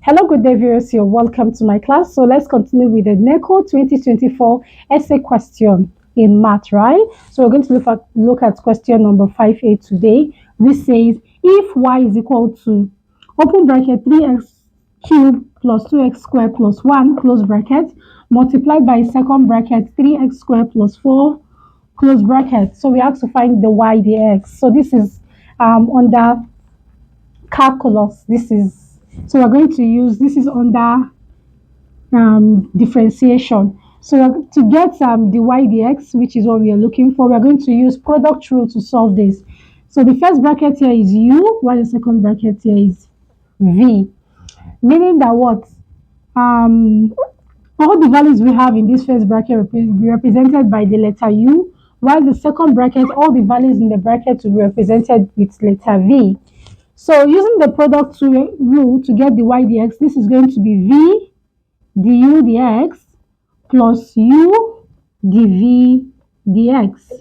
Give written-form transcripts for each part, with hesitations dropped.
Hello, good day, viewers. You're welcome to my class. So let's continue with the NECO 2024 essay question in math, right? So we're going to look at question number 5A today, which says if y is equal to open bracket 3x cubed plus 2x squared plus 1 close bracket multiplied by second bracket 3x squared plus 4 close bracket. So we have to find the y dx. So this is under calculus. So we're going to use, this is under differentiation. So to get the y dx, which is what we are looking for, we're going to use product rule to solve this. So the first bracket here is u, while the second bracket here is v, meaning that what all the values we have in this first bracket will be represented by the letter u, while the second bracket, all the values in the bracket will be represented with letter v. So using the product rule to get the y dx, this is going to be v du dx plus u dv dx.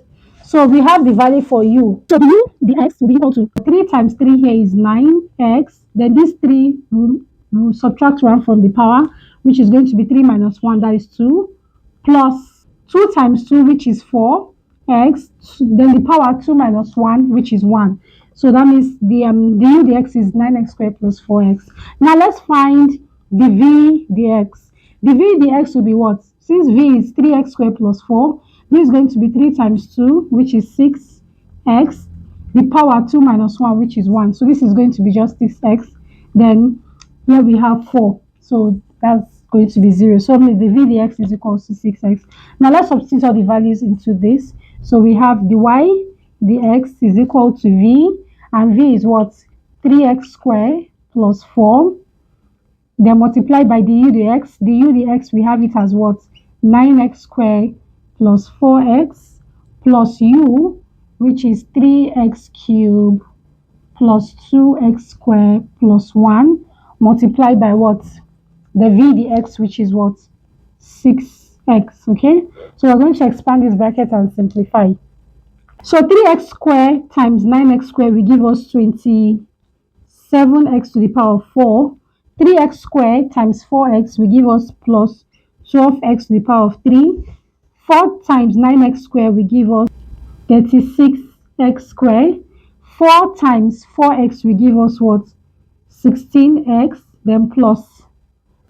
So we have the value for u. So the u dx will be equal to 3 times 3 here is 9x. Then this 3 will subtract 1 from the power, which is going to be 3 minus 1, that is 2, plus 2 times 2, which is 4x. Then the power 2 minus 1, which is 1. So that means the u dx is 9x squared plus 4x. Now let's find the v dx. The v dx will be what? Since v is 3x squared plus 4, this is going to be 3 times 2, which is 6x. The power 2 minus 1, which is 1. So this is going to be just 6x. Then here we have 4. So that's going to be 0. So the v dx is equal to 6x. Now let's substitute all the values into this. So we have the y dx is equal to v. And v is what? 3x squared plus 4. Then multiplied by the u dx. The u dx, we have it as what? 9x squared plus 4x plus u, which is 3x cubed plus 2x squared plus 1, multiplied by what? The v dx, which is what? 6x, okay? So we're going to expand this bracket and simplify. So 3x squared times 9x squared will give us 27x to the power of 4. 3x squared times 4x will give us plus 12x to the power of 3. 4 times 9x squared will give us 36x squared. 4 times 4x will give us what? 16x. Then plus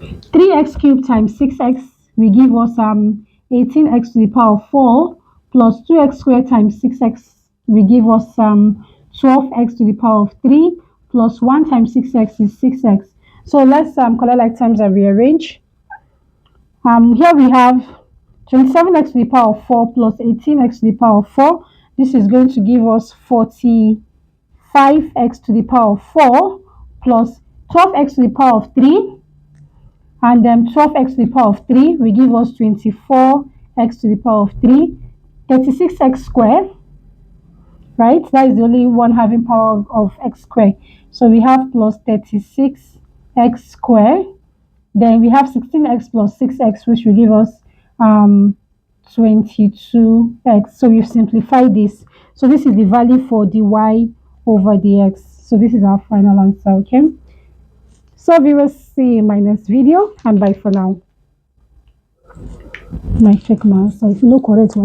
3x cubed times 6x will give us 18x to the power of 4. Plus 2x squared times 6x will give us 12x to the power of 3, plus 1 times 6x is 6x. So let's collect like terms and rearrange. Here we have 27x to the power of 4 plus 18x to the power of 4. This is going to give us 45x to the power of 4 plus 12x to the power of 3. And then 12x to the power of 3 will give us 24x to the power of 3. 36x squared, right? That is the only one having power of x squared. So we have plus 36x squared. Then we have 16x plus 6x, which will give us 22x. So we've simplified this. So this is the value for the y over the x. So this is our final answer, okay? So viewers, see you in my next video, and bye for now. My check my answer. If you look correct,